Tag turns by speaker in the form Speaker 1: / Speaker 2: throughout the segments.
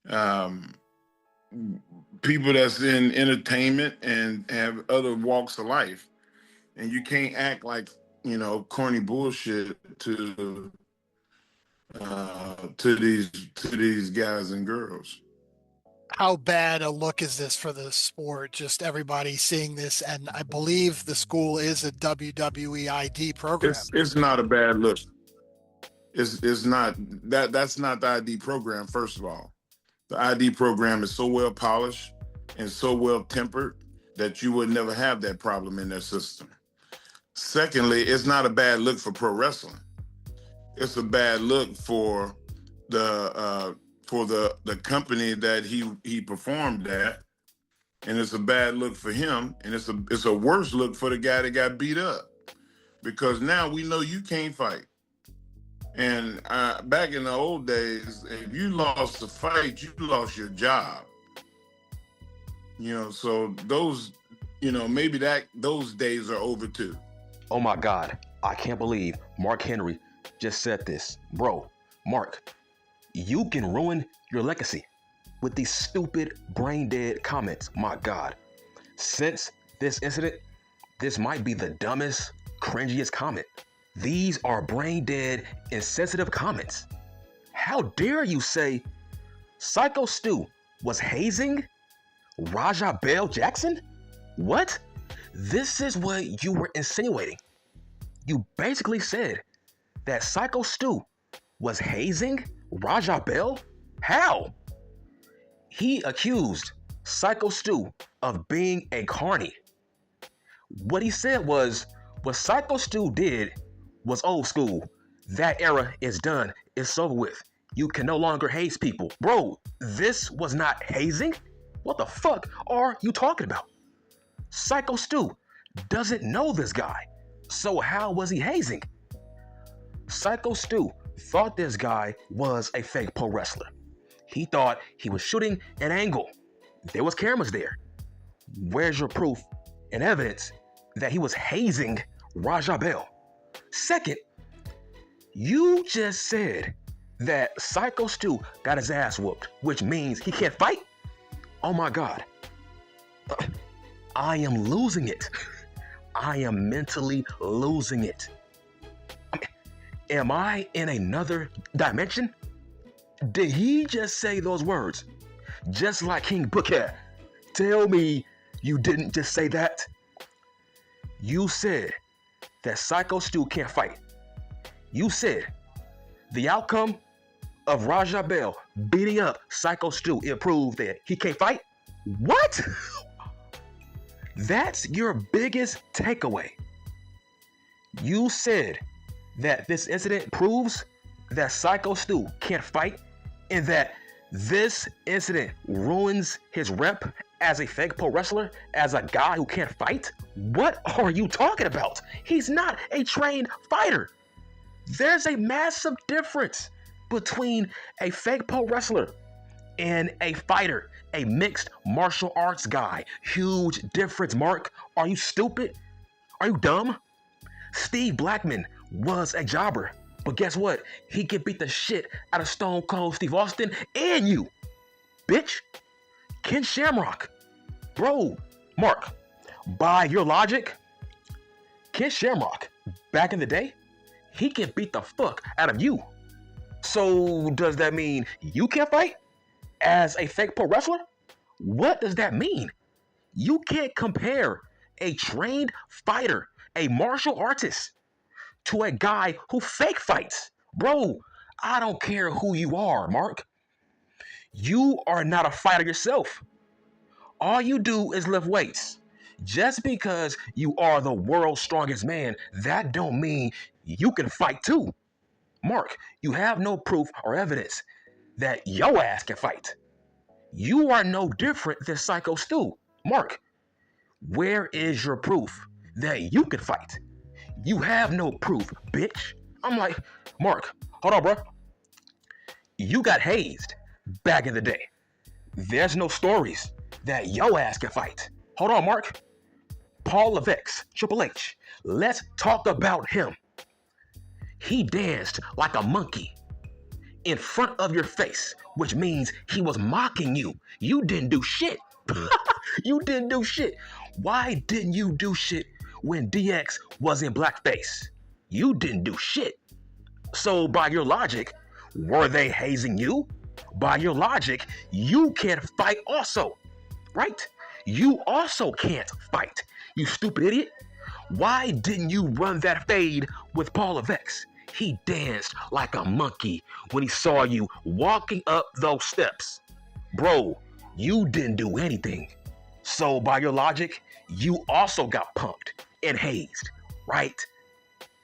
Speaker 1: um, people that's in entertainment and have other walks of life, and you can't act like corny bullshit to these guys and girls.
Speaker 2: How bad a look is this for the sport? Just everybody seeing this, and I believe the school is a WWE ID program.
Speaker 1: It's not a bad look. It's not that's not the ID program. First of all, the ID program is so well polished and so well tempered that you would never have that problem in their system. Secondly, it's not a bad look for pro wrestling. It's a bad look for the company that he performed at, and it's a bad look for him, and it's a worse look for the guy that got beat up, because now we know you can't fight. And back in the old days, if you lost a fight, you lost your job. So maybe those days are over too.
Speaker 3: Oh my God, I can't believe Mark Henry just said this. Bro, Mark, you can ruin your legacy with these stupid, brain-dead comments. My God. Since this incident, this might be the dumbest, cringiest comment. These are brain-dead, insensitive comments. How dare you say Syko Stu was hazing Raja Bell Jackson? What? This is what you were insinuating. You basically said that Syko Stu was hazing Raja Bell? How? He accused Syko Stu of being a carny. What he said was, what Syko Stu did was old school. That era is done. It's over with. You can no longer haze people. Bro, this was not hazing? What the fuck are you talking about? Syko Stu doesn't know this guy. So how was he hazing? Syko Stu thought this guy was a fake pro wrestler. He thought he was shooting an angle. There was cameras there. Where's your proof and evidence that he was hazing Raja Bell? Second, you just said that Syko Stu got his ass whooped, which means he can't fight? Oh my God. I am losing it. I am mentally losing it. Am I in another dimension? Did he just say those words? Just like King Booker. Tell me you didn't just say that. You said that Syko Stu can't fight. You said the outcome of Raja Bell beating up Syko Stu, it proved that he can't fight? What? That's your biggest takeaway. You said that this incident proves that Syko Stu can't fight, and that this incident ruins his rep as a fake pro wrestler, as a guy who can't fight? What are you talking about? He's not a trained fighter. There's a massive difference between a fake pro wrestler and a fighter, a mixed martial arts guy. Huge difference, Mark. Are you stupid? Are you dumb? Steve Blackman was a jobber, but guess what? He could beat the shit out of Stone Cold Steve Austin and you, bitch. Ken Shamrock. Bro, Mark, by your logic, Ken Shamrock, back in the day, he can beat the fuck out of you. So does that mean you can't fight as a fake pro wrestler? What does that mean? You can't compare a trained fighter, a martial artist, to a guy who fake fights. Bro, I don't care who you are, Mark. You are not a fighter yourself. All you do is lift weights. Just because you are the world's strongest man, that don't mean you can fight too. Mark, you have no proof or evidence that your ass can fight. You are no different than Syko Stu. Mark, where is your proof that you can fight? You have no proof, bitch. I'm like, Mark, hold on, bro. You got hazed back in the day. There's no stories that your ass can fight. Hold on, Mark. Paul Levesque, Triple H. Let's talk about him. He danced like a monkey. in front of your face, which means he was mocking you. You didn't do shit. You didn't do shit. Why didn't you do shit when DX was in blackface? You didn't do shit. So by your logic, were they hazing you? By your logic, you can't fight also, right? You also can't fight, you stupid idiot. Why didn't you run that fade with Paul Levesque? He danced like a monkey when he saw you walking up those steps. Bro, you didn't do anything. So by your logic, you also got punked and hazed, right?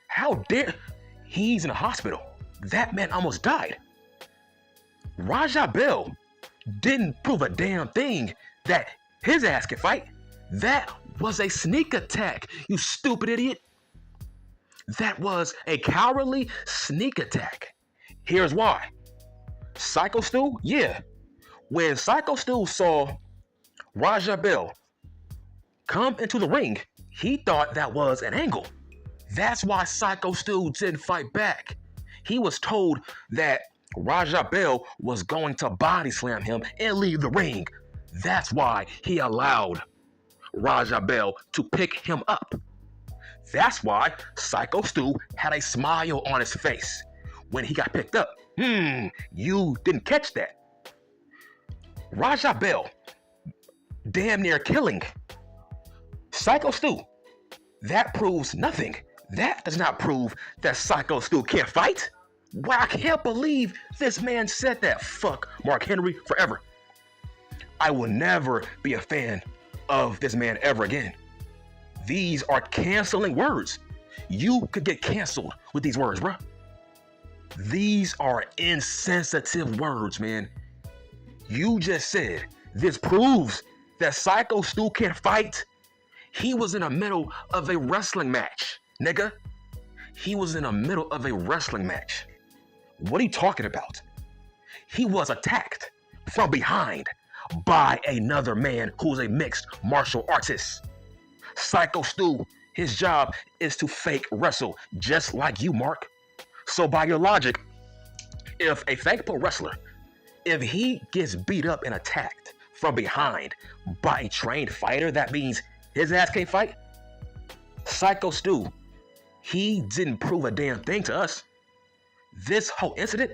Speaker 3: How dare... He's in a hospital. That man almost died. Raja Bell didn't prove a damn thing that his ass can fight. That was a sneak attack, you stupid idiot. That was a cowardly sneak attack. Here's why. Syko Stu, yeah. When Syko Stu saw Raja Bell come into the ring, he thought that was an angle. That's why Syko Stu didn't fight back. He was told that Raja Bell was going to body slam him and leave the ring. That's why he allowed Raja Bell to pick him up. That's why Syko Stu had a smile on his face when he got picked up. You didn't catch that. Raja Bell damn near killing Syko Stu. That proves nothing. That does not prove that Syko Stu can't fight. Wow, I can't believe this man said that. Fuck Mark Henry forever. I will never be a fan of this man ever again. These are canceling words. You could get canceled with these words, bro. These are insensitive words, man. You just said this proves that Syko Stu can't fight. He was in the middle of a wrestling match, nigga. He was in the middle of a wrestling match. What are you talking about? He was attacked from behind by another man who's a mixed martial artist. Syko Stu, his job is to fake wrestle, just like you, Mark. So by your logic, if a fake pro wrestler, if he gets beat up and attacked from behind by a trained fighter, that means his ass can't fight? Syko Stu, he didn't prove a damn thing to us. This whole incident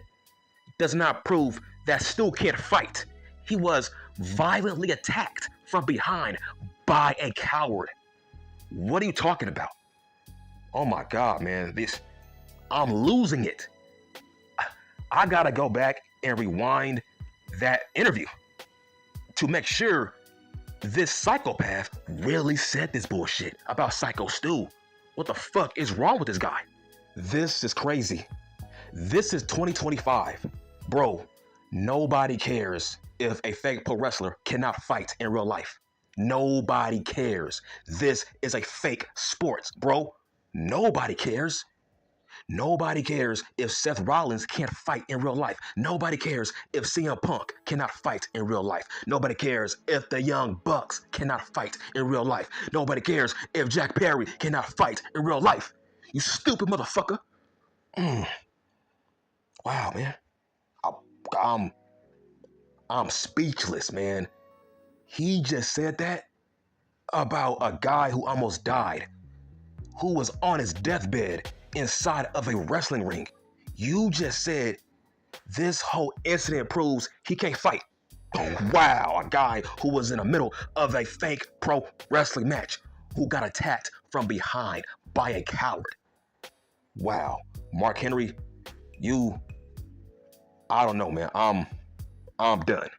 Speaker 3: does not prove that Stu can't fight. He was violently attacked from behind by a coward. What are you talking about? Oh my God, man, I'm losing it. I gotta go back and rewind that interview to make sure this psychopath really said this bullshit about Syko Stu. What the fuck is wrong with this guy? This is crazy. This is 2025. Bro, nobody cares if a fake pro wrestler cannot fight in real life. Nobody cares. This is a fake sport, bro. Nobody cares. Nobody cares if Seth Rollins can't fight in real life. Nobody cares if CM Punk cannot fight in real life. Nobody cares if the Young Bucks cannot fight in real life. Nobody cares if Jack Perry cannot fight in real life. You stupid motherfucker. Wow, man. I'm speechless, man. He just said that about a guy who almost died, who was on his deathbed inside of a wrestling ring. You just said this whole incident proves he can't fight. Wow, a guy who was in the middle of a fake pro wrestling match who got attacked from behind by a coward. Wow, Mark Henry, I don't know, man. I'm done.